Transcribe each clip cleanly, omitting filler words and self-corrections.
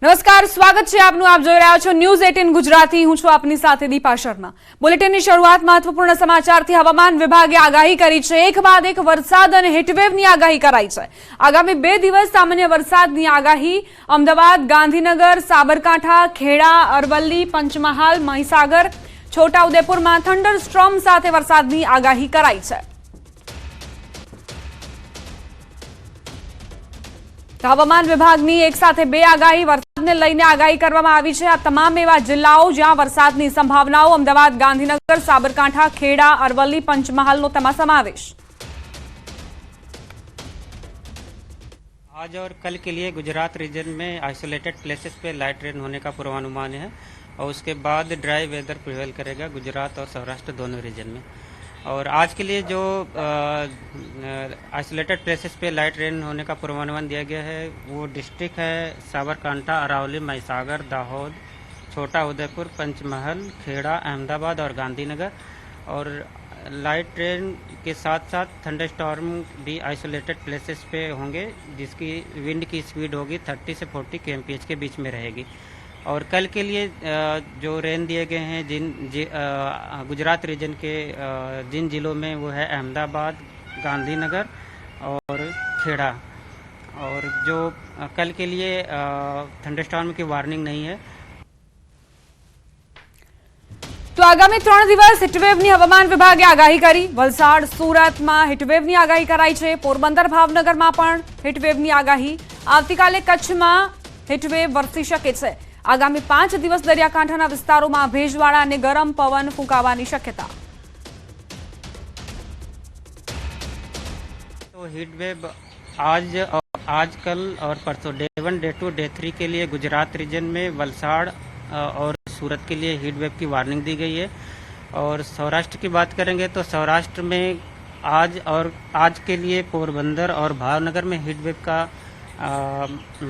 નમસ્કાર, સ્વાગત છે આપનું. આપ જોઈ રહ્યા છો ન્યૂઝ 18 ગુજરાતી. હું છું આપની સાથે દીપા શર્મા. બુલેટિનની શરૂઆત મહત્વપૂર્ણ સમાચારથી. હવામાન વિભાગે આગાહી કરી છે. એક બાદ એક વરસાદ અને હીટવેવની આગાહી કરાઈ છે. આગામી 2 દિવસ સામાન્ય વરસાદની આગાહી. અમદાવાદ, ગાંધીનગર, સાબરકાંઠા, ખેડા, અરવલ્લી, પંચમહાલ, મહીસાગર, છોટાઉદેપુરમાં થંડરસ્ટ્રોમ સાથે વરસાદની આગાહી કરાઈ છે. હવામાન વિભાગની એક સાથે 2 આગાહી વરસાદને લઈને આગાહી કરવામાં આવી છે. આ તમામ એવા જિલ્લાઓ જ્યાં વરસાદની સંભાવનાઓ અમદાવાદ, ગાંધીનગર, સાબરકાંઠા, ખેડા, અરવલ્લી, પંચમહાલનો તેમાં સમાવેશ. आज और कल के लिए गुजरात रीजन में आइसोलेटेड प्लेसेस पे लाइट रेन होने का पूर्वानुमान है और उसके बाद ड्राई वेदर प्रिवेल करेगा गुजरात और सौराष्ट्र दोनों रीजन में. और आज के लिए जो आइसोलेटेड प्लेसेस पे लाइट रेन होने का पूर्वानुमान दिया गया है वो डिस्ट्रिक्ट है साबरकांठा, अरावली, महीसागर, दाहोद, छोटा उदयपुर, पंचमहल, खेड़ा, अहमदाबाद और गांधीनगर. और लाइट रेन के साथ साथ थंडरस्टॉर्म भी आइसोलेटेड प्लेसेस पे होंगे जिसकी विंड की स्पीड होगी 30 से 40 kmph के बीच में रहेगी. और कल के लिए जो रेन दिए गए हैं गुजरात रीजन के जिन जिलों में वो है अहमदाबाद, गांधीनगर और खेड़ा. और जो कल के लिए थंडरस्टॉर्म की वार्निंग नहीं है. તો આગામી 3 દિવસ હીટવેવની હવામાન વિભાગે આગાહી કરી. વલસાડ, સુરતમાં હીટવેવની આગાહી કરાઈ છે. પોરબંદર, ભાવનગરમાં પણ હીટવેવની આગાહી. આવતીકાલે કચ્છમાં હીટવેવ વરસી શકે છે. આગામી 5 દિવસ દરિયાકાંઠાના વિસ્તારોમાં ભેજવાળા અને ગરમ પવન ફૂંકાવાની શક્યતા. तो हीट वेव आज कल और परसों डे 1, डे 2, डे 3 के लिए गुजरात रीजन में वलसाड़ और सूरत के लिए हीट वेव की वार्निंग दी गई है. और सौराष्ट्र की बात करेंगे तो सौराष्ट्र में आज के लिए पोरबंदर और भावनगर में हीट वेव का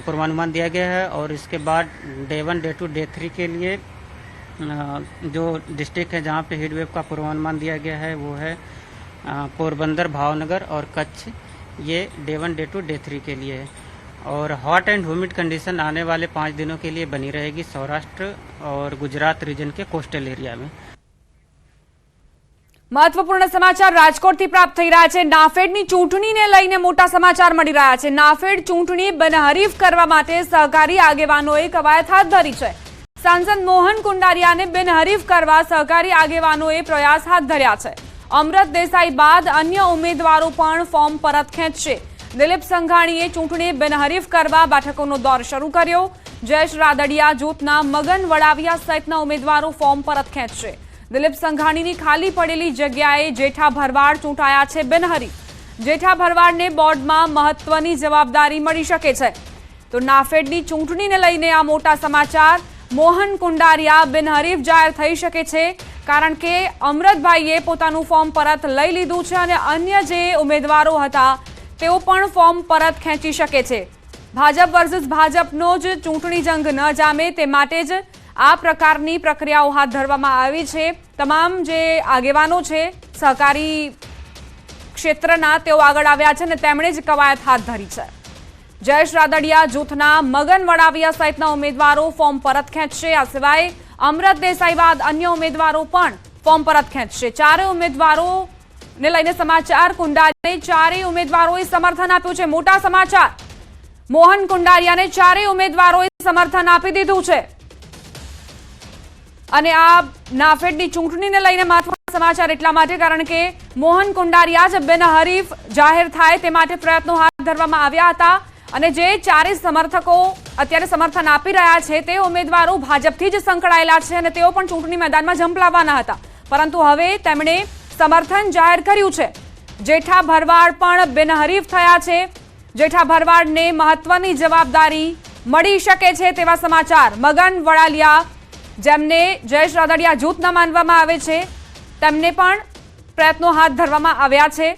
पूर्वानुमान दिया गया है. और इसके बाद डे 1, डे 2, डे 3 के लिए जो डिस्ट्रिक्ट है जहाँ पे हीट वेव का पूर्वानुमान दिया गया है वो है पोरबंदर, भावनगर और कच्छ. ये डे 1, डे 2, डे 3 के लिए है. और हॉट एंड ह्यूमिड कंडीशन आने वाले 5 दिनों के लिए बनी रहेगी सौराष्ट्र और गुजरात रीजन के कोस्टल एरिया में. મહત્વપૂર્ણ સમાચાર રાજકોટથી પ્રાપ્ત થઈ રહ્યા છે. નાફેડની ચૂંટણીને લઈને મોટા સમાચાર મળી રહ્યા છે. નાફેડ ચૂંટણી બિનહરીફ કરવા માટે સહકારી આગેવાનોએ કવાયત હાથ ધરી છે. સાંસદ મોહન કુંડારિયાને બિનહરીફ કરવા સહકારી આગેવાનોએ પ્રયાસ હાથ ધર્યા છે. અમૃત દેસાઈ બાદ અન્ય ઉમેદવારો પણ ફોર્મ પરત ખેંચશે. દિલીપ સંઘાણીએ ચૂંટણી બિનહરીફ કરવા બેઠકોનો દોર શરૂ કર્યો. જયેશ રાદડિયા જૂથના મગન વડાવિયા સહિતના ઉમેદવારો ફોર્મ પરત ખેંચશે. દિલીપ સંઘાણીની ખાલી પડેલી જગ્યાએ જેઠા ભરવાડ ચૂંટાયા છે બિનહરીફ. જેઠા ભરવાડને બોર્ડમાં મહત્વની જવાબદારી મળી શકે છે. તો નાફેડની ચૂંટણીને લઈને આ મોટા સમાચાર. મોહન કુંડારિયા બિનહરીફ જાહેર થઈ શકે છે કારણ કે અમૃતભાઈએ પોતાનું ફોર્મ પરત લઈ લીધું છે અને અન્ય જે ઉમેદવારો હતા તેઓ પણ ફોર્મ પરત ખેંચી શકે છે. ભાજપ વર્સિસ ભાજપનો જ ચૂંટણી જંગ ન જામે તે માટે જ આ પ્રકારની પ્રક્રિયાઓ હાથ ધરવામાં આવી છે. તમામ જે આગેવાનો છે સહકારી ક્ષેત્રના તેઓ આગળ આવ્યા છે અને તેમણે જ કવાયત હાથ ધરી છે. જયેશ રાદડિયા જૂથના મગન વડાવિયા સહિતના ઉમેદવારો ફોર્મ પરત ખેંચશે. આ સિવાય અમૃત દેસાઈ બાદ અન્ય ઉમેદવારો પણ ફોર્મ પરત ખેંચશે. 4 ઉમેદવારોને લઈને સમાચાર. કુંડારિયાને 4 ઉમેદવારોએ સમર્થન આપ્યું છે. મોટા સમાચાર. મોહન કુંડારિયાને 4 ઉમેદવારોએ સમર્થન આપી દીધું છે. અને આ નાફેડની ચૂંટણીને લઈને મહત્વના સમાચાર એટલા માટે કારણ કે મોહન કુંડારિયા જ બિનહરીફ જાહેર થાય તે માટે પ્રયત્નો હાથ ધરવામાં આવ્યા હતા. અને જે 4 સમર્થકો અત્યારે સમર્થન આપી રહ્યા છે તે ઉમેદવારો ભાજપથી જ સંકળાયેલા છે અને તેઓ પણ ચૂંટણી મેદાનમાં ઝંપલાવવાના હતા. પરંતુ હવે તેમણે સમર્થન જાહેર કર્યું છે. જેઠા ભરવાડ પણ બિનહરીફ થયા છે. જેઠા ભરવાડને મહત્વની જવાબદારી મળી શકે છે તેવા સમાચાર. મગન વડાલિયા જેમને જયેશ રાદડિયા જૂથના માનવામાં આવે છે તેમને પણ પ્રયત્નો હાથ ધરવામાં આવ્યા છે.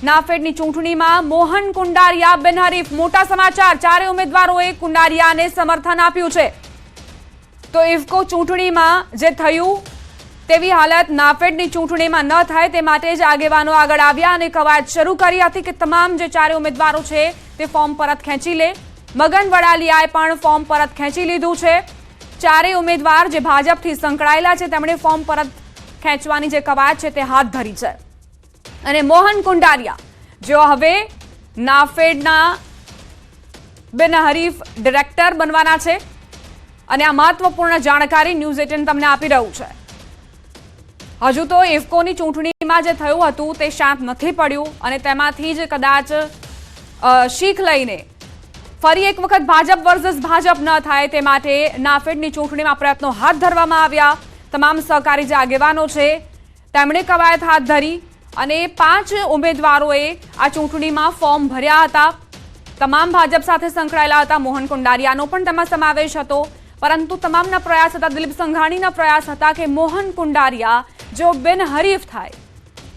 નાફેડની ચૂંટણીમાં મોહન કુંડારિયા બિનહરીફ. મોટા સમાચાર. 4 ઉમેદવારોએ કુંડારિયાને સમર્થન આપ્યું છે. તો ઇફકો ચૂંટણીમાં જે થયું તેવી હાલત નાફેડની ચૂંટણીમાં ન થાય તે માટે જ આગેવાનો આગળ આવ્યા અને કવાયત શરૂ કરી હતી કે તમામ જે 4 ઉમેદવારો છે તે ફોર્મ પરત ખેંચી લે. મગન વડાલિયાએ પણ ફોર્મ પરત ખેંચી લીધું છે. ચારેય ઉમેદવાર જે ભાજપથી સંકળાયેલા છે તેમણે ફોર્મ પરત ખેંચવાની જે કવાયત છે તે હાથ ધરી છે. અને મોહન કુંડારિયા જેઓ હવે નાફેડના બિનહરીફ ડિરેક્ટર બનવાના છે અને આ મહત્વપૂર્ણ જાણકારી ન્યૂઝ 18 તમને આપી રહ્યું છે. હજુ તો ઇફકોની ચૂંટણીમાં જે થયું હતું તે શાંત નથી પડ્યું અને તેમાંથી જ કદાચ શીખ લઈને ફરી એક વખત ભાજપ વર્સસ ભાજપ ન થાય તે માટે નાફેડની ચૂંટણીમાં પ્રયત્નો હાથ ધરવામાં આવ્યા. તમામ સહકારી જે આગેવાનો છે તેમણે કવાયત હાથ ધરી અને 5 ઉમેદવારોએ આ ચૂંટણીમાં ફોર્મ ભર્યા હતા. તમામ ભાજપ સાથે સંકળાયેલા હતા. મોહન કુંડારિયાનો પણ તેમાં સમાવેશ હતો, પરંતુ તમામના પ્રયાસ હતા, દિલીપ સંઘાણીના પ્રયાસ હતા કે મોહન કુંડારિયા જો બિનહરીફ થાય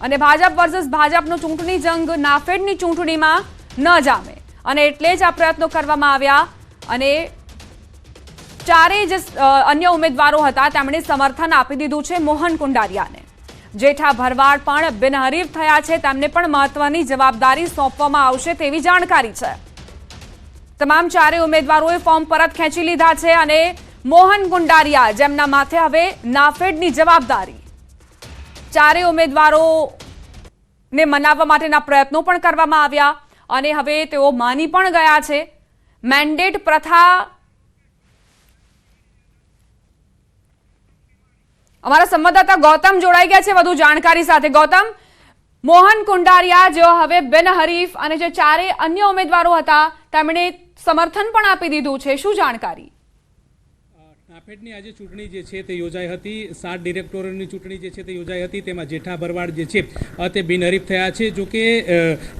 અને ભાજપ વર્સસ ભાજપનો ચૂંટણી જંગ નાફેડની ચૂંટણીમાં ન જામે અને એટલે જ આ પ્રયત્નો કરવામાં આવ્યા. અને ચારેય જે અન્ય ઉમેદવારો હતા તેમણે સમર્થન આપી દીધું છે મોહન કુંડારિયાને. જેઠા ભરવાડ પણ બિનહરીફ થયા છે, તેમને પણ મહત્વની જવાબદારી સોંપવામાં આવશે તેવી જાણકારી છે. તમામ ચારેય ઉમેદવારોએ ફોર્મ પરત ખેંચી લીધા છે અને મોહન કુંડારિયા જેમના માથે હવે નાફેડની જવાબદારી. ચારેય ઉમેદવારોને મનાવવા માટેના પ્રયત્નો પણ કરવામાં આવ્યા અને હવે તેઓ માની પણ ગયા છે. મેન્ડેટ પ્રથા અમારા સંવાદદાતા ગૌતમ જોડાઈ ગયા છે વધુ જાણકારી સાથે. ગૌતમ, મોહન કુંડારિયા જેઓ હવે બિનહરીફ અને જે ચારે અન્ય ઉમેદવારો હતા તેમણે સમર્થન પણ આપી દીધું છે, શું જાણકારી? નાફેડની આજે ચૂંટણી જે છે તે યોજાઈ હતી. 7 ડિરેક્ટરોની ચૂંટણી જે છે તે યોજાઈ હતી. તેમાં જેઠા ભરવાડ જે છે તે બિનહરીફ થયા છે. જો કે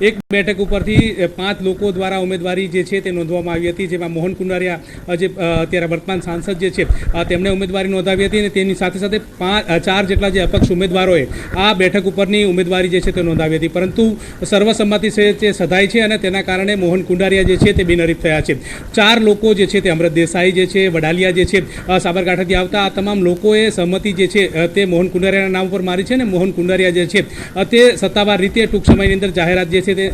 એક બેઠક ઉપરથી 5 લોકો દ્વારા ઉમેદવારી જે છે તે નોંધવામાં આવી હતી, જેમાં મોહન કુંડારિયા જે અત્યારે વર્તમાન સાંસદ જે છે તેમણે ઉમેદવારી નોંધાવી હતી અને તેની સાથે સાથે 4 જેટલા જે અપક્ષ ઉમેદવારોએ આ બેઠક ઉપરની ઉમેદવારી જે છે તે નોંધાવી હતી. પરંતુ સર્વસંમતિ છે સધાઈ છે અને તેના કારણે મોહન કુંડારિયા જે છે તે બિનહરીફ થયા છે. 4 લોકો જે છે તે અમૃત દેસાઈ જે છે, વડાલિયા જે છે સાબરકાંઠાથી આવતા, આ તમામ લોકોએ સહમતિ જે છે તે મોહન કુંડારિયાના નામ ઉપર મારી છે અને મોહન કુંડારિયા જે છે તે સત્તાવાર રીતે ટૂંક સમયની અંદર જાહેરાત જે છે તે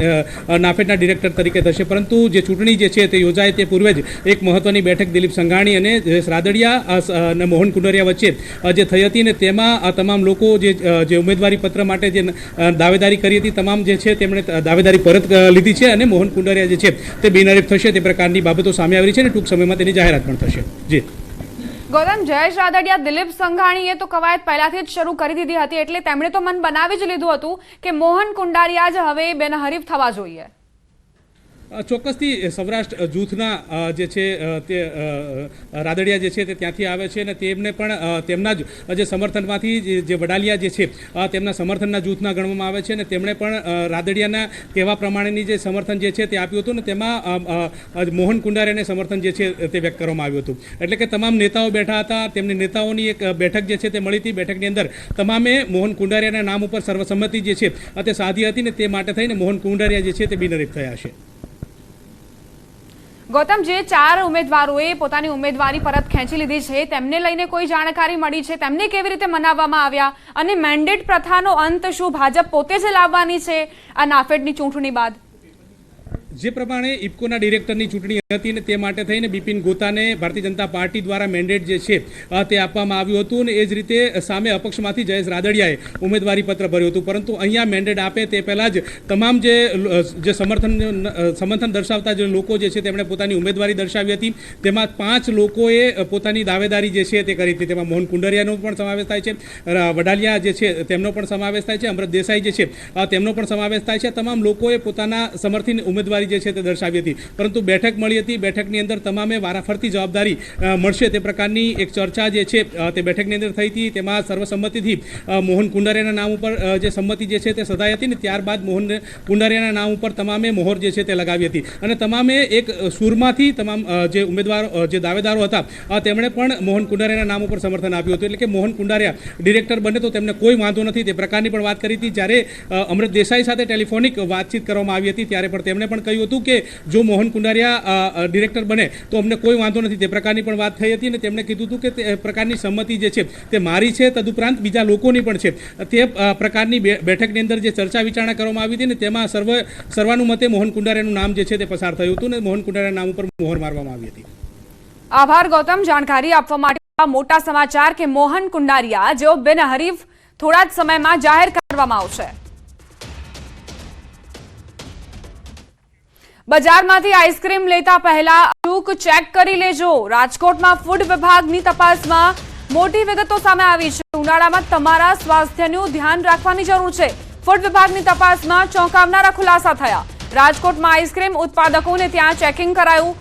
નાફેડના ડિરેક્ટર તરીકે થશે. પરંતુ જે ચૂંટણી જે છે તે યોજાય તે પૂર્વે જ એક મહત્વની બેઠક દિલીપ સંઘાણી અને જયેશ રાદડિયા અને મોહન કુંડારિયા વચ્ચે જે થઈ હતી અને તેમાં તમામ લોકો જે ઉમેદવારી પત્ર માટે જે દાવેદારી કરી હતી તમામ જે છે તેમણે દાવેદારી પરત લીધી છે અને મોહન કુંડારિયા જે છે તે બિનહરીફ થશે તે પ્રકારની બાબતો સામે આવી છે અને ટૂંક સમયમાં તેની જાહેરાત પણ થશે. જી ગૌતમ, જયેશ રાદડિયા, દિલીપ સંઘાણીએ તો કવાયત પહેલાથી જ શરૂ કરી દીધી હતી એટલે તેમણે તો મન બનાવી જ લીધું હતું કે મોહન કુંડારિયા જ હવે બિનહરીફ થવા જોઈએ. ચોક્કસથી સૌરાષ્ટ્ર જૂથના જે છે તે રાદડિયા જે છે તે ત્યાંથી આવે છે અને તેમને પણ તેમના જ જે સમર્થનમાંથી જે વડાલિયા જે છે તેમના સમર્થનના જૂથના ગણવામાં આવે છે અને તેમણે પણ રાદડિયાના કહેવા પ્રમાણેની જે સમર્થન જે છે તે આપ્યું હતું અને તેમાં મોહન કુંડારિયાને સમર્થન જે છે તે વ્યક્ત કરવામાં આવ્યું હતું. એટલે કે તમામ નેતાઓ બેઠા હતા, તેમની નેતાઓની એક બેઠક જે છે તે મળી હતી. બેઠકની અંદર તમામે મોહન કુંડારિયાના નામ ઉપર સર્વસંમતિ જે છે તે સાધી હતી ને તે માટે થઈને મોહન કુંડારિયા જે છે તે બિનહરીફ થયા છે. ગૌતમ, જે 4 ઉમેદવારોએ પોતાની ઉમેદવારી પરત ખેંચી લીધી છે તેમને લઈને કોઈ જાણકારી મળી છે? તેમને કેવી રીતે મનાવવામાં આવ્યા અને મેન્ડેટ પ્રથાનો અંત શું ભાજપ પોતે જ લાવવાની છે આ નાફેડની ચૂંટણી બાદ? જે પ્રમાણે ઇફકોના ડિરેક્ટરની ચૂંટણી હતી અને તે માટે થઈને બિપિન ગોતાને ભારતીય જનતા પાર્ટી દ્વારા મેન્ડેટ જે છે તે આપવામાં આવ્યું હતું અને એ જ રીતે સામે અપક્ષમાંથી જયેશ રાદડિયાએ ઉમેદવારી પત્ર ભર્યું હતું. પરંતુ અહીંયા મેન્ડેટ આપે તે પહેલાં જ તમામ જે સમર્થન દર્શાવતા જે લોકો જે છે તેમણે પોતાની ઉમેદવારી દર્શાવી હતી. તેમાં 5 લોકોએ પોતાની દાવેદારી જે છે તે કરી હતી. તેમાં મોહન કુંડારિયાનો પણ સમાવેશ થાય છે, વડાલિયા જે છે તેમનો પણ સમાવેશ થાય છે, અમૃત દેસાઈ જે છે તેમનો પણ સમાવેશ થાય છે. તમામ લોકોએ પોતાના સમર્થિત ઉમેદવારી જે છે તે દર્શાવી હતી. પરંતુ બેઠક મળી હતી. બેઠકની અંદર તમામે વારાફરતી જવાબદારી મળશે તે પ્રકારની એક ચર્ચા જે છે તે બેઠકની અંદર થઈ હતી. તેમાં સર્વસંમતિથી મોહન કુંડારિયાના નામ ઉપર જે સંમતિ જે છે તે સધાઈ હતી ને ત્યારબાદ મોહન કુંડારિયાના નામ ઉપર તમામે મોહર જે છે તે લગાવી હતી અને તમામે એક સૂરમાંથી તમામ જે ઉમેદવારો જે દાવેદારો હતા તેમણે પણ મોહન કુંડારિયાના નામ ઉપર સમર્થન આપ્યું હતું. એટલે કે મોહન કુંડારિયા ડિરેક્ટર બને તો તેમને કોઈ વાંધો નથી તે પ્રકારની પણ વાત કરી હતી. જ્યારે અમૃત દેસાઈ સાથે ટેલિફોનિક વાતચીત કરવામાં આવી હતી ત્યારે પણ તેમણે પણ થયું હતું કે જો મોહન કુંડારિયા ડિરેક્ટર બને તો અમને કોઈ વાંધો નથી, તે પ્રકારની પણ વાત થઈ હતી અને તેમણે કીધું હતું કે તે પ્રકારની સંમતિ જે છે તે મારી છે, તદુપરાંત બીજા લોકોની પણ છે. તે પ્રકારની બેઠકની અંદર જે ચર્ચા વિચારણા કરવામાં આવી હતી ને તેમાં સર્વાનુમતે મોહન કુંડારિયાનું નામ જે છે તે પસાર થયું હતું ને મોહન કુંડારિયાના નામ ઉપર મોહર મારવામાં આવી હતી. આભાર ગૌતમ, જાણકારી આપવા માટે. મોટા સમાચાર કે મોહન કુંડારિયા જેઓ બિનહરીફ થોડા જ સમયમાં જાહેર કરવામાં આવશે. બજારમાંથી આઈસ્ક્રીમ લેતા પહેલા અચૂક ચેક કરી લેજો. રાજકોટમાં ફૂડ વિભાગની તપાસમાં મોટી વિગતો સામે આવી છે. ઉનાળામાં તમારા સ્વાસ્થ્યનું ધ્યાન રાખવાની જરૂર છે. ફૂડ વિભાગની તપાસમાં ચોંકાવનારા ખુલાસા થયા. રાજકોટમાં આઈસ્ક્રીમ ઉત્પાદકોને ત્યાં ચેકિંગ કરાયું.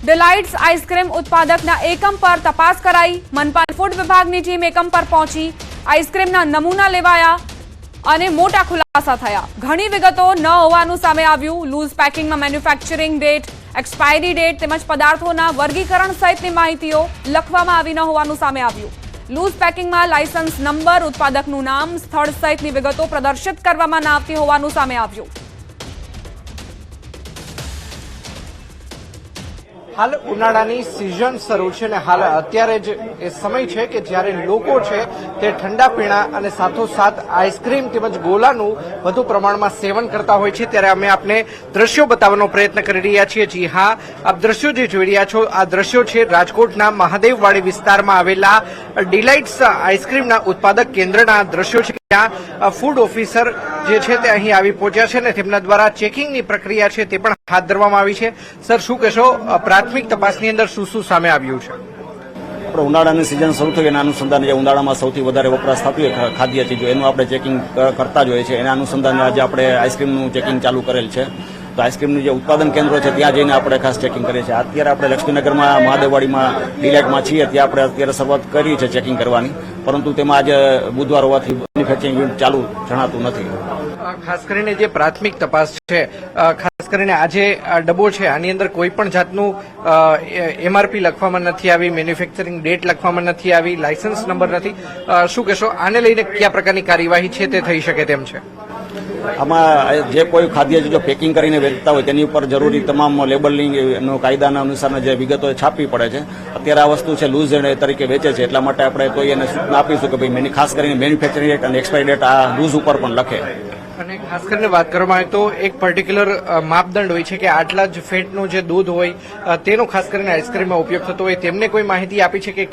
ડિલાઇટ્સ આઈસ્ક્રીમ ઉત્પાદકના એકમ પર તપાસ કરાઈ. મનપા ફૂડ વિભાગની ટીમ એકમ પર પહોંચી. આઈસ્ક્રીમના નમૂના લેવાયા અને મોટા ખુલાસા થયા. ઘણી વિગતો ન હોવાનું સામે આવ્યું. લૂઝ પેકિંગમાં મેન્યુફેક્ચરિંગ ડેટ, એક્સપાયરી ડેટ તેમજ પદાર્થોના વર્ગીકરણ સહિતની માહિતીઓ લખવામાં આવી ન હોવાનું સામે આવ્યું. લૂઝ પેકિંગમાં લાયસન્સ નંબર, ઉત્પાદકનું નામ, સ્થળ સહિતની વિગતો પ્રદર્શિત કરવામાં ન આવતી હોવાનું સામે આવ્યું. હાલ ઉનાળાની સિઝન શરૂ છે અને હાલ અત્યારે જ એ સમય છે કે જ્યારે લોકો છે તે ઠંડા પીણા અને સાથોસાથ આઈસ્ક્રીમ તેમજ ગોલાનું વધુ પ્રમાણમાં સેવન કરતા હોય છે. ત્યારે અમે આપને દ્રશ્યો બતાવવાનો પ્રયત્ન કરી રહ્યા છીએ. જી હા, આપ દ્રશ્યો જે જોઈ રહ્યા છો આ દ્રશ્યો છે રાજકોટના મહાદેવવાડી વિસ્તારમાં આવેલા ડિલાઇટ્સ આઈસ્ક્રીમના ઉત્પાદક કેન્દ્રના દ્રશ્યો છે. ત્યાં ફૂડ ઓફિસર જે છે તે અહીં આવી પહોંચ્યા છે અને તેમના દ્વારા ચેકિંગની પ્રક્રિયા છે તે પણ હાથ ધરવામાં આવી છે. સર, શું કહેશો, પ્રાથમિક તપાસની અંદર શું શું સામે આવ્યું છે? આપણે ઉનાળાની સિઝન શરૂ થઈ એના અનુસંધાને જે ઉનાળામાં સૌથી વધારે વપરાશ થતી હોય ખાદ્ય ચીજો એનું આપણે ચેકિંગ કરતા જ હોઈએ છીએ. એના અનુસંધાને આજે આપણે આઈસ્ક્રીમનું ચેકિંગ ચાલુ કરેલ છે. તો આઈસ્ક્રીમનું જે ઉત્પાદન કેન્દ્રો છે ત્યાં જઈને આપણે ખાસ ચેકિંગ કરીએ છીએ. અત્યારે આપણે લક્ષ્મીનગરમાં મહાદેવવાડીમાં ડિલાઇટમાં છીએ, ત્યાં આપણે અત્યારે શરૂઆત કરી છે ચેકિંગ કરવાની, પરંતુ તેમાં આજે બુધવાર હોવાથી મેન્યુફેક્ચરિંગ યુનિટ ચાલુ જણાતું નથી. ખાસ કરીને જે પ્રાથમિક તપાસ છે, ખાસ કરીને આજે આ ડબ્બો છે આની અંદર કોઈ પણ જાતનું MRP લખવામાં નથી આવી, મેન્યુફેક્ચરિંગ ડેટ લખવામાં નથી આવી, લાયસન્સ નંબર નથી. શું કહેશો, આને લઈને કયા પ્રકારની કાર્યવાહી છે તે થઈ શકે તેમ છે? આમાં જે કોઈ ખાદ્ય ચીજો પેકિંગ કરીને વેચતા હોય તેની ઉપર જરૂરી તમામ લેબલિંગ કાયદાના અનુસારના જે વિગતો છાપવી પડે છે. અત્યારે આ વસ્તુ છે લૂઝ તરીકે વેચે છે, એટલા માટે આપણે કોઈ એને સૂચના આપીશું કે ભાઈ ખાસ કરીને મેન્યુફેક્ચરિંગ ડેટ અને એક્સપાયરી ડેટ આ લૂઝ ઉપર પણ લખે. અને ખાસ કરીને વાત કરવામાં આવે તો એક પર્ટિક્યુલર માપદંડ હોય છે કે આટલા જ ફેટનું જે દૂધ હોય તેનો ખાસ કરીને આઈસ્ક્રીમમાં ઉપયોગ થતો હોય. તેમને કોઈ માહિતી આપી છે કે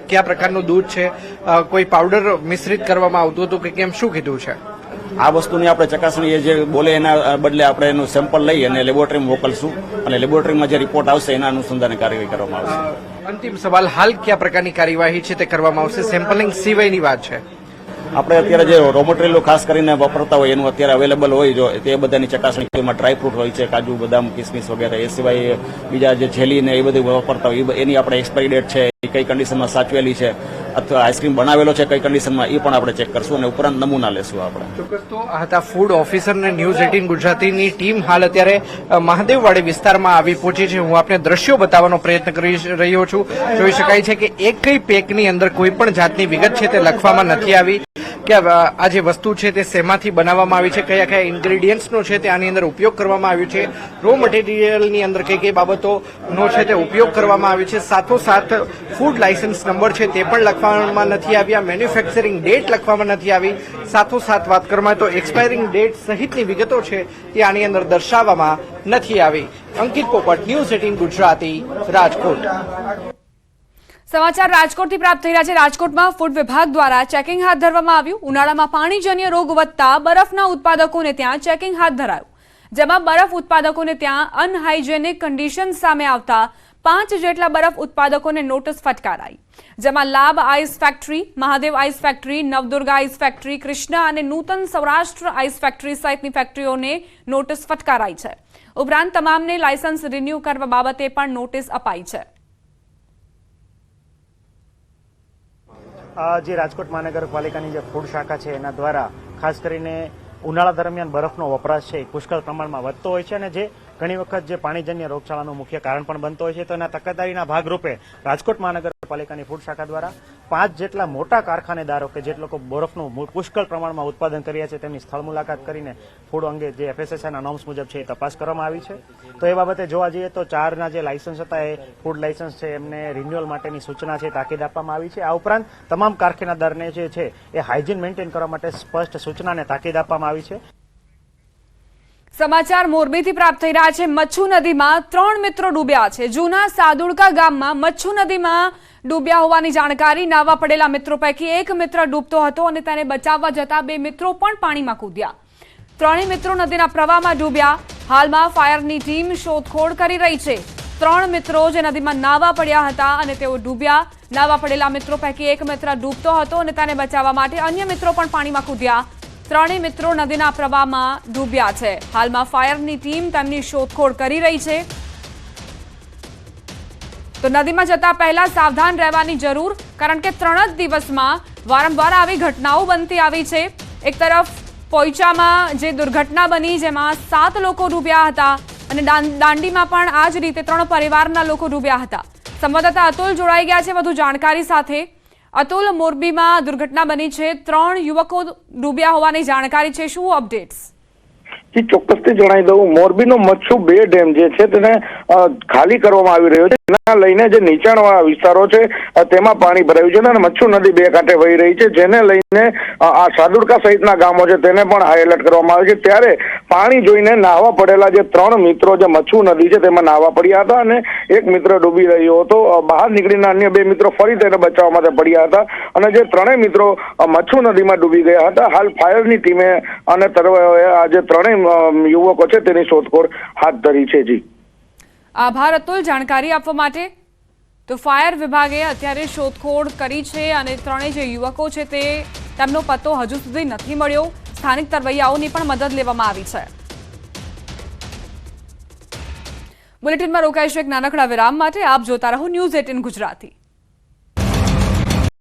કયા પ્રકારનું દૂધ છે, કોઈ પાવડર મિશ્રિત કરવામાં આવતું હતું કે કેમ, શું કીધું છે? આ વસ્તુની આપણે ચકાસણી એ જે બોલે એના બદલે આપણે એનું સેમ્પલ લઈ અને લેબોરેટરીમાં મોકલશું અને લેબોરેટરીમાં જે રિપોર્ટ આવશે એના અનુસંધાને કાર્યવાહી કરવામાં આવશે. અંતિમ સવાલ, હાલ કયા પ્રકારની કાર્યવાહી છે તે કરવામાં આવશે? સેમ્પલિંગ સિવાયની વાત છે. આપણે અત્યારે જે રો મટીરિયલો ખાસ કરીને વાપરતા હોય એનું અત્યારે અવેલેબલ હોય જો તે બધાની ચકાસણી, એમાં ડ્રાયફ્રૂટ હોય છે, કાજુ બદામ કિસમિસ વગેરે, એ સિવાય બીજા જે જેલી ને એ બધું વાપરતા હોય એની આપણે એક્સપાયરી ડેટ છે, એ કઈ કન્ડિશનમાં સાચવેલી છે અથવા આઈસ્ક્રીમ બનાવેલો છે કઈ કન્ડિશનમાં એ પણ આપણે ચેક કરશું અને ઉપરાંત નમૂના લેશું આપણે. ચોક્કસ. તો આ હતા ફૂડ ઓફિસર ને ન્યૂઝ 18 ગુજરાતીની ટીમ હાલ અત્યારે મહાદેવવાડી વિસ્તારમાં આવી પહોંચી છે. હું આપને દ્રશ્યો બતાવવાનો પ્રયત્ન કરી રહ્યો છું. જોઈ શકાય છે કે એકય પેકની અંદર કોઈ પણ જાતની વિગત છે તે લખવામાં નથી આવી કે આ જે વસ્તુ છે તે શેમાંથી બનાવવામાં આવી છે, કયા કયા ઇન્ગ્રેડિયન્ટ્સનો છે તે આની અંદર ઉપયોગ કરવામાં આવ્યો છે, રો મટીરિયલની અંદર કઈ કઈ બાબતોનો છે તે ઉપયોગ કરવામાં આવ્યો છે. સાથોસાથ ફૂડ લાયસન્સ નંબર છે તે પણ લખવામાં નથી આવ્યા, મેન્યુફેક્ચરિંગ ડેટ લખવામાં નથી આવી. સાથોસાથ વાત કરવામાં તો એક્સપાયરિંગ ડેટ સહિતની વિગતો છે તે આની અંદર દર્શાવવામાં નથી આવી. અંકિત પોપટ, ન્યૂઝ 18 ગુજરાતી, રાજકોટ. સમાચાર રાજકોટથી પ્રાપ્ત થઈ રહ્યા છે. રાજકોટમાં ફૂડ વિભાગ દ્વારા ચેકિંગ હાથ ધરવામાં આવ્યું. ઉનાળામાં પાણીજન્ય રોગ વધતા બરફના ઉત્પાદકોને ત્યાં ચેકિંગ હાથ ધરાયું, જેમાં બરફ ઉત્પાદકોને ત્યાં અનહાઇજેનિક કન્ડિશન સામે આવતા 5 જેટલા બરફ ઉત્પાદકોને નોટિસ ફટકારાઈ, જેમાં Labh ice factory, Mahadev ice factory, Navdurga ice factory, Krishna અને નૂતન સૌરાષ્ટ્ર આઈસ ફેક્ટરી સહિતની ફેક્ટરીઓને નોટિસ ફટકારાઈ છે. ઉપરાંત તમામને લાયસન્સ રિન્યૂ કરવા બાબતે પણ નોટિસ અપાઈ છે. જે રાજકોટ મહાનગરપાલિકાની જે ફૂડ શાખા છે એના દ્વારા ખાસ કરીને ઉનાળા દરમિયાન બરફનો વપરાશ છે પુષ્કળ પ્રમાણમાં વધતો હોય છે અને જે ઘણી વખત જે પાણીજન્ય રોગચાળાનું મુખ્ય કારણ પણ બનતો હોય છે. તો એના તકેદારીના ભાગરૂપે રાજકોટ મહાનગરપાલિકાની ફૂડ શાખા દ્વારા 5 જેટલા મોટા કારખાનેદારો કે જે લોકો બરફનું પુષ્કળ પ્રમાણમાં ઉત્પાદન કર્યા છે તેમની સ્થળ મુલાકાત કરીને ફૂડ અંગે જે FSSAIના નોર્મ્સ મુજબ છે એ તપાસ કરવામાં આવી છે. તો એ બાબતે જોવા જઈએ તો 4ના જે લાયસન્સ હતા એ ફૂડ લાયસન્સ છે એમને રિન્યુઅલ માટેની સૂચના છે તાકીદ આપવામાં આવી છે. આ ઉપરાંત તમામ કારખાનેદારને જે છે એ હાઇજીન મેન્ટેન કરવા માટે સ્પષ્ટ સૂચનાને તાકીદ આપવામાં આવી છે. સમાચાર મોરબીથી પ્રાપ્ત થઈ રહ્યા છે. મચ્છુ નદીમાં 3 મિત્રો ડૂબ્યા છે. જૂના સાદુડકા ગામમાં મચ્છુ નદીમાં ડૂબ્યા હોવાની જાણકારી. નાવા પડેલા મિત્રો પૈકી એક મિત્ર ડૂબતો હતો અને તેને બચાવવા જતા 2 મિત્રો પણ પાણીમાં કૂદ્યા. 3 મિત્રો નદીના પ્રવાહમાં ડૂબ્યા. હાલમાં ફાયરની ટીમ શોધખોળ કરી રહી છે. 3 મિત્રો જે નદીમાં નાવા પડ્યા હતા અને તેઓ ડૂબ્યા. નાવા પડેલા મિત્રો પૈકી એક મિત્ર ડૂબતો હતો અને તેને બચાવવા માટે અન્ય મિત્રો પણ પાણીમાં કૂદ્યા. 3 મિત્રો નદીના પ્રવાહમાં ડૂબ્યા છે. હાલમાં ફાયરની ટીમ તેમની શોધખોળ કરી રહી છે. તો નદીમાં જતા પહેલા સાવધાન રહેવાની જરૂર, કારણ કે 3 જ દિવસમાં વારંવાર આવી ઘટનાઓ બનતી આવી છે. એક તરફ પોઈચામાં જે દુર્ઘટના બની જેમાં 7 લોકો ડૂબ્યા હતા અને દાંડીમાં પણ આ જ રીતે 3 પરિવારના લોકો ડૂબ્યા હતા. સંવાદદાતા અતુલ જોડાઈ ગયા છે વધુ જાણકારી સાથે. અતુલ, મોરબીમાં દુર્ઘટના બની છે, 3 યુવકો ડૂબ્યા હોવાની જાણકારી છે, શું અપડેટ્સ? જી, ચોક્કસથી જણાવી દઉં, મોરબીનો મચ્છુ 2 ડેમ જે છે તેને ખાલી કરવામાં આવી રહ્યો છે. એના લઈને જે નીચાણવાળા વિસ્તારો છે તેમાં પાણી ભરાયું છે અને મચ્છુ નદી 2 કાંઠે વહી રહી છે, જેને લઈને આ સાદુડકા સહિતના ગામો છે તેને પણ હાઈ એલર્ટ કરવામાં આવે છે. ત્યારે પાણી જોઈને નાહવા પડેલા જે 3 મિત્રો જે મચ્છુ નદી છે તેમાં નાહવા પડ્યા હતા અને એક મિત્ર ડૂબી રહ્યો હતો. બહાર નીકળીને અન્ય 2 મિત્રો ફરી તેને બચાવવા માટે પડ્યા હતા અને જે 3 મિત્રો મચ્છુ નદીમાં ડૂબી ગયા હતા. હાલ ફાયરની ટીમે અને આ જે 3 યુવકો છે તેની શોધખોળ હાથ ધરી છે. જી, આભાર અતુલ જાણકારી આપવા માટે. તો ફાયર વિભાગે અત્યારે શોધખોળ કરી છે અને 3 જે યુવકો છે તેમનો પત્તો હજુ સુધી નથી મળ્યો. સ્થાનિક તરવૈયાઓની પણ મદદ લેવામાં આવી છે. બુલેટિનમાં રોકાઈશું એક નાનકડા વિરામ માટે. આપ જોતા રહો ન્યૂઝ 18 ગુજરાતી.